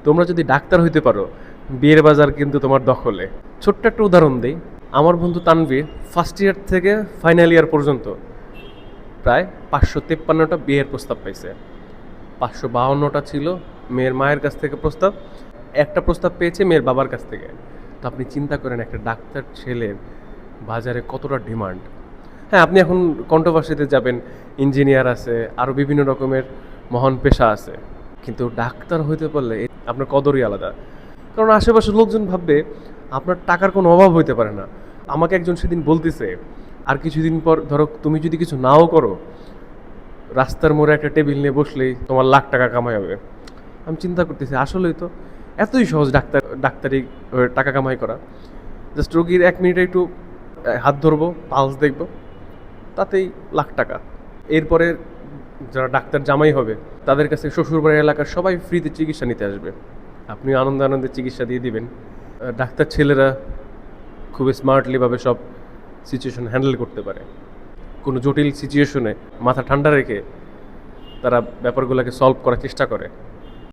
তোমরা যদি ডাক্তার হইতে পারো, বিয়ের বাজার কিন্তু তোমার দখলে। ছোট্ট একটা উদাহরণ দিই। আমার বন্ধু তানভীর ফার্স্ট ইয়ার থেকে ফাইনাল ইয়ার পর্যন্ত প্রায় 553টা বিয়ের প্রস্তাব পাইছে। 552টা ছিল মেয়ের মায়ের কাছ থেকে প্রস্তাব, একটা প্রস্তাব পেয়েছে মেয়ের বাবার কাছ থেকে। তো আপনি চিন্তা করেন একটা ডাক্তার ছেলের বাজারে কতটা ডিমান্ড। হ্যাঁ, আপনি এখন কন্ট্রোভার্সিতে যাবেন, ইঞ্জিনিয়ার আছে, আরও বিভিন্ন রকমের মহান পেশা আছে, কিন্তু ডাক্তার হইতে পারলে আপনার কদরই আলাদা। কারণ আশেপাশের লোকজন ভাববে আপনার টাকার কোনো অভাব হইতে পারে না। আমাকে একজন সেদিন বলতেছে, আর কিছুদিন পর ধরো তুমি যদি কিছু নাও করো, রাস্তার মোড়ে একটা টেবিল নিয়ে বসলেই তোমার লাখ টাকা কামাই হবে। আমি চিন্তা করতেছি আসলেই তো এতই সহজ ডাক্তারি টাকা কামাই করা। জাস্ট রোগীর 1 মিনিটে একটু হাত ধরবো, পালস দেখবো, তাতেই লাখ টাকা। এরপরে যারা ডাক্তার জামাই হবে তাদের কাছে শ্বশুরবাড়ির এলাকার সবাই ফ্রিতে চিকিৎসা নিতে আসবে, আপনি আনন্দে আনন্দে চিকিৎসা দিয়ে দিবেন। ডাক্তার ছেলেরা খুবই স্মার্টলিভাবে সব সিচুয়েশন হ্যান্ডেল করতে পারে। কোনো জটিল সিচুয়েশনে মাথা ঠান্ডা রেখে তারা ব্যাপারগুলোকে সলভ করার চেষ্টা করে।